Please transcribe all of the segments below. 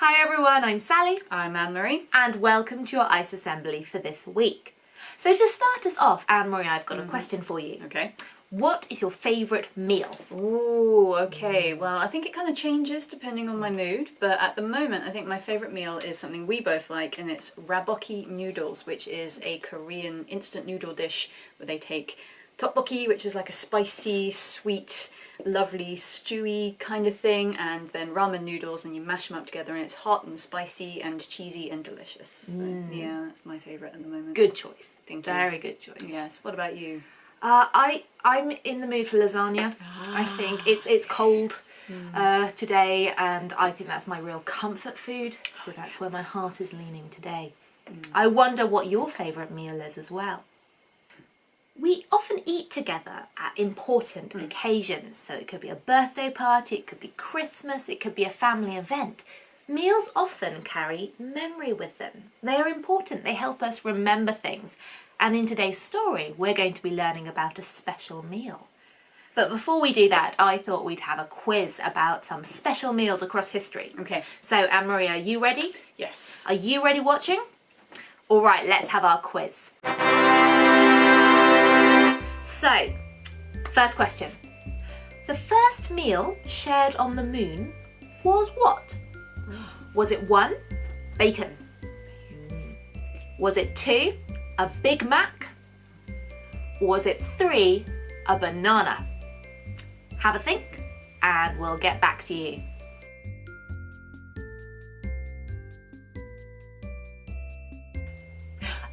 Hi everyone, I'm Sally. I'm Anne-Marie. And welcome to your ICE Assembly for this week. So to start us off, Anne-Marie, I've got a question for you. Okay. What is your favourite meal? Ooh, okay. Well, I think it kind of changes depending on my mood, but at the moment I think my favourite meal is something we both like, and it's Tteokbokki noodles, which is a Korean instant noodle dish where they take Tteokbokki, which is like a spicy, sweet, lovely, stewy kind of thing, and then ramen noodles, and you mash them up together, and it's hot and spicy and cheesy and delicious. So, yeah, that's my favourite at the moment. Good choice. Thank you. Very good choice. Yes. What about you? I'm in the mood for lasagna. I think it's cold today, and I think that's my real comfort food. So that's where my heart is leaning today. I wonder what your favourite meal is as well. We often eat together at important occasions, so it could be a birthday party, it could be Christmas, it could be a family event. Meals often carry memory with them. They are important, they help us remember things. And in today's story, we're going to be learning about a special meal. But before we do that, I thought we'd have a quiz about some special meals across history. Okay. So, Anne-Marie, are you ready? Yes. Are you ready watching? All right, let's have our quiz. So, first question. The first meal shared on the moon was what? Was it 1, bacon? Was it 2, a Big Mac? Or was it 3, a banana? Have a think and we'll get back to you.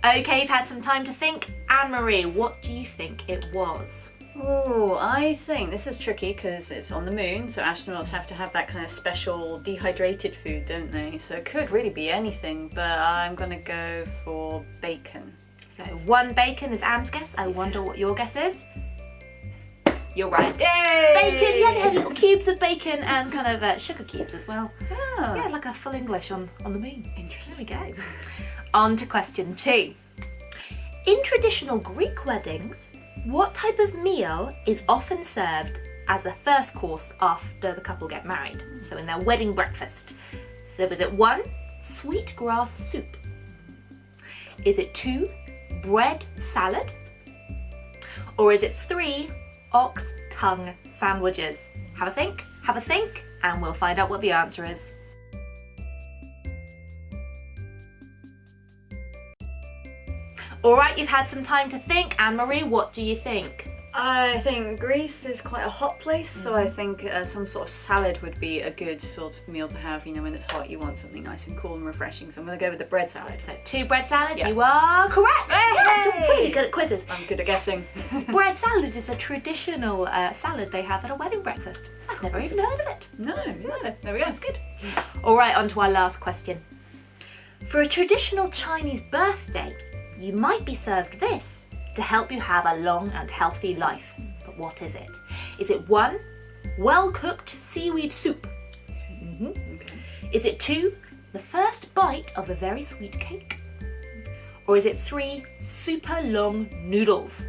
Okay, you've had some time to think. Anne-Marie, what do you think it was? Oh, I think this is tricky because it's on the moon, so astronauts have to have that kind of special dehydrated food, don't they? So it could really be anything, but I'm going to go for bacon. So 1 bacon is Anne's guess. I wonder what your guess is. You're right. Yay! Bacon, yeah, they had little cubes of bacon and kind of sugar cubes as well. Oh. Yeah, like a full English on the moon. Interesting. There we go. On to question 2. In traditional Greek weddings, what type of meal is often served as a first course after the couple get married? So in their wedding breakfast. So was it 1, sweet grass soup? Is it 2, bread salad? Or is it 3, ox tongue sandwiches? Have a think, and we'll find out what the answer is. All right, you've had some time to think. Anne-Marie, what do you think? I think Greece is quite a hot place, so I think some sort of salad would be a good sort of meal to have. You know, when it's hot, you want something nice and cool and refreshing. So I'm going to go with the bread salad. So 2 bread salads, Yeah. You are correct. Yeah, you're really good at quizzes. I'm good at guessing. Bread salad is a traditional salad they have at a wedding breakfast. I've never even heard of it. No, there we go. That's good. All right, on to our last question. For a traditional Chinese birthday, you might be served this to help you have a long and healthy life. But what is it? Is it 1, well-cooked seaweed soup? Okay. Is it 2, the first bite of a very sweet cake? Or is it 3, super long noodles?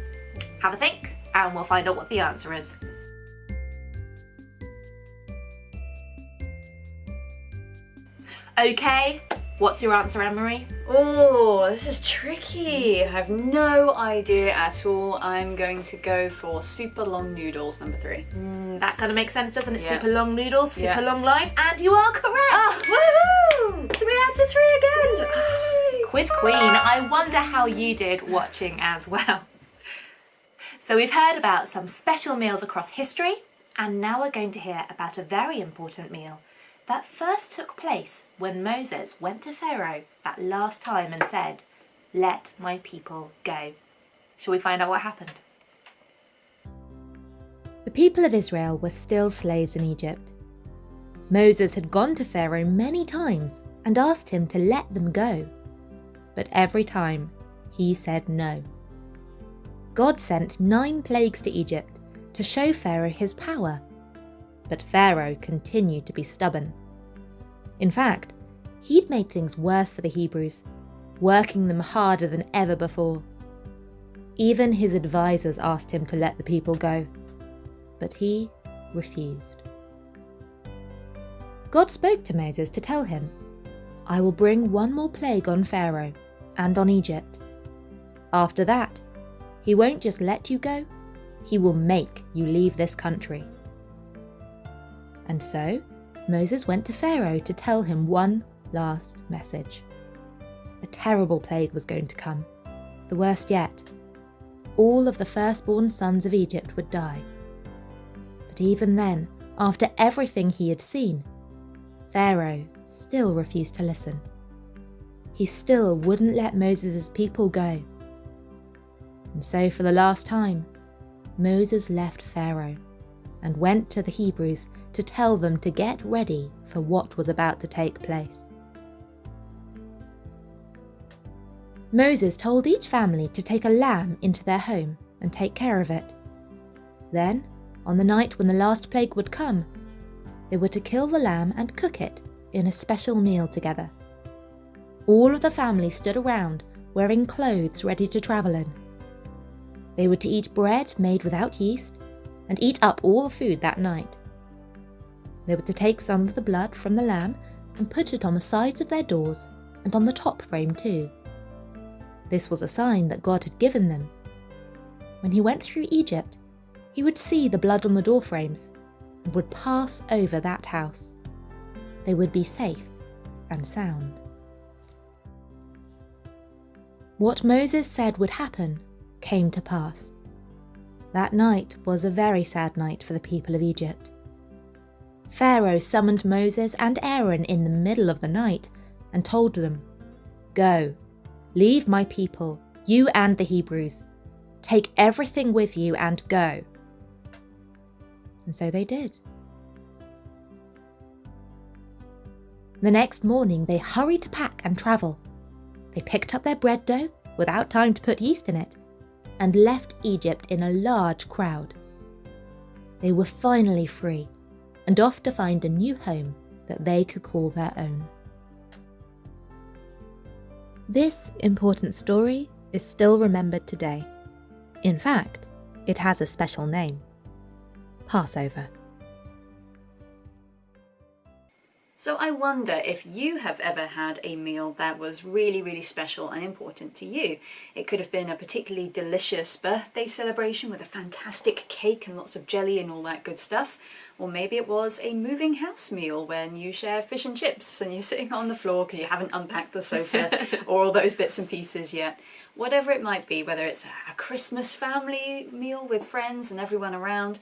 Have a think and we'll find out what the answer is. Okay, what's your answer, Anne-Marie? Oh, this is tricky. I have no idea at all. I'm going to go for super long noodles, number 3. That kind of makes sense, doesn't it? Yeah. Super long noodles, super Yeah. long life, and you are correct! Woohoo! 3 out of 3 again! Quiz Queen, I wonder how you did watching as well. So we've heard about some special meals across history, and now we're going to hear about a very important meal that first took place when Moses went to Pharaoh that last time and said, "Let my people go." Shall we find out what happened? The people of Israel were still slaves in Egypt. Moses had gone to Pharaoh many times and asked him to let them go. But every time, he said no. God sent 9 plagues to Egypt to show Pharaoh his power. But Pharaoh continued to be stubborn. In fact, he'd made things worse for the Hebrews, working them harder than ever before. Even his advisors asked him to let the people go, but he refused. God spoke to Moses to tell him, I will bring one more plague on Pharaoh and on Egypt. After that, he won't just let you go, he will make you leave this country." And so Moses went to Pharaoh to tell him one last message. A terrible plague was going to come, the worst yet. All of the firstborn sons of Egypt would die. But even then, after everything he had seen, Pharaoh still refused to listen. He still wouldn't let Moses' people go. And so for the last time, Moses left Pharaoh and went to the Hebrews to tell them to get ready for what was about to take place. Moses told each family to take a lamb into their home and take care of it. Then, on the night when the last plague would come, they were to kill the lamb and cook it in a special meal together. All of the family stood around, wearing clothes ready to travel in. They were to eat bread made without yeast and eat up all the food that night. They were to take some of the blood from the lamb and put it on the sides of their doors and on the top frame too. This was a sign that God had given them. When he went through Egypt, he would see the blood on the door frames and would pass over that house. They would be safe and sound. What Moses said would happen came to pass. That night was a very sad night for the people of Egypt. Pharaoh summoned Moses and Aaron in the middle of the night and told them, "Go, leave my people, you and the Hebrews. Take everything with you and go." And so they did. The next morning they hurried to pack and travel. They picked up their bread dough without time to put yeast in it and left Egypt in a large crowd. They were finally free and off to find a new home that they could call their own. This important story is still remembered today. In fact, it has a special name: Passover. So I wonder if you have ever had a meal that was really, really special and important to you. It could have been a particularly delicious birthday celebration with a fantastic cake and lots of jelly and all that good stuff. Or maybe it was a moving house meal when you share fish and chips and you're sitting on the floor because you haven't unpacked the sofa or all those bits and pieces yet. Whatever it might be, whether it's a Christmas family meal with friends and everyone around,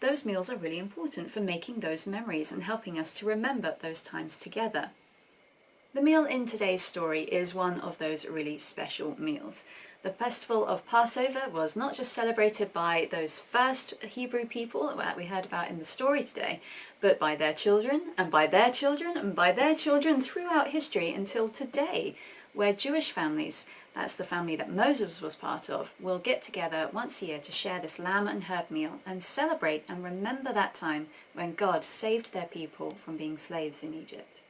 those meals are really important for making those memories and helping us to remember those times together. The meal in today's story is one of those really special meals. The festival of Passover was not just celebrated by those first Hebrew people that we heard about in the story today, but by their children and by their children and by their children throughout history until today, where Jewish families, that's the family that Moses was part of, will get together once a year to share this lamb and herb meal and celebrate and remember that time when God saved their people from being slaves in Egypt.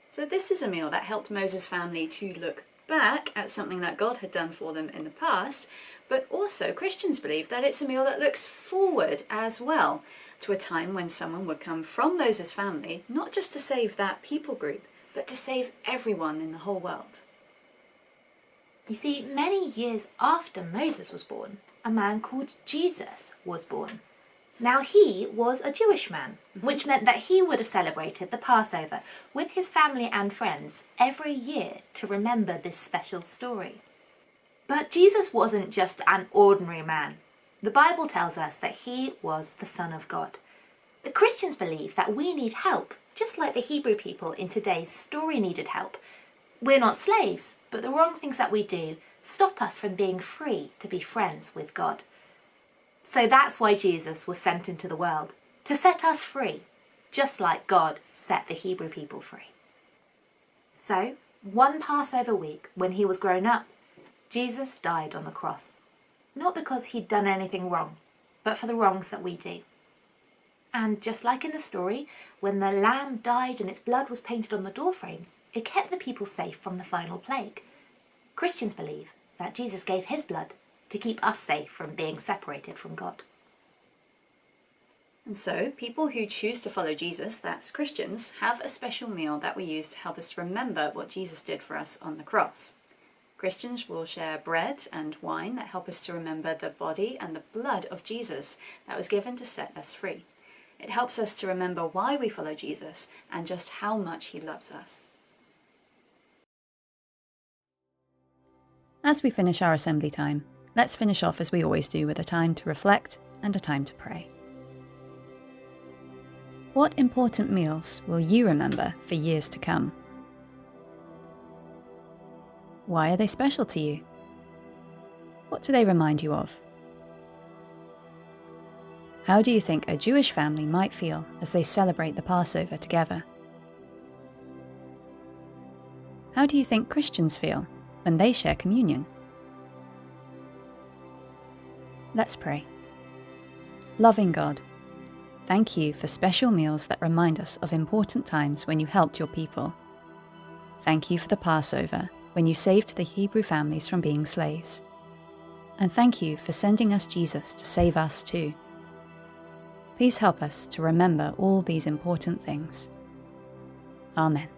So this is a meal that helped Moses' family to look back at something that God had done for them in the past, but also Christians believe that it's a meal that looks forward as well to a time when someone would come from Moses' family, not just to save that people group, but to save everyone in the whole world. You see, many years after Moses was born, a man called Jesus was born. Now he was a Jewish man, which meant that he would have celebrated the Passover with his family and friends every year to remember this special story. But Jesus wasn't just an ordinary man. The Bible tells us that he was the Son of God. The Christians believe that we need help, just like the Hebrew people in today's story needed help. We're not slaves, but the wrong things that we do stop us from being free to be friends with God. So that's why Jesus was sent into the world, to set us free, just like God set the Hebrew people free. So, one Passover week, when he was grown up, Jesus died on the cross. Not because he'd done anything wrong, but for the wrongs that we do. And just like in the story, when the lamb died and its blood was painted on the doorframes, it kept the people safe from the final plague. Christians believe that Jesus gave his blood to keep us safe from being separated from God. And so, people who choose to follow Jesus, that's Christians, have a special meal that we use to help us remember what Jesus did for us on the cross. Christians will share bread and wine that help us to remember the body and the blood of Jesus that was given to set us free. It helps us to remember why we follow Jesus and just how much he loves us. As we finish our assembly time, let's finish off as we always do with a time to reflect and a time to pray. What important meals will you remember for years to come? Why are they special to you? What do they remind you of? How do you think a Jewish family might feel as they celebrate the Passover together? How do you think Christians feel when they share communion? Let's pray. Loving God, thank you for special meals that remind us of important times when you helped your people. Thank you for the Passover, when you saved the Hebrew families from being slaves. And thank you for sending us Jesus to save us too. Please help us to remember all these important things. Amen.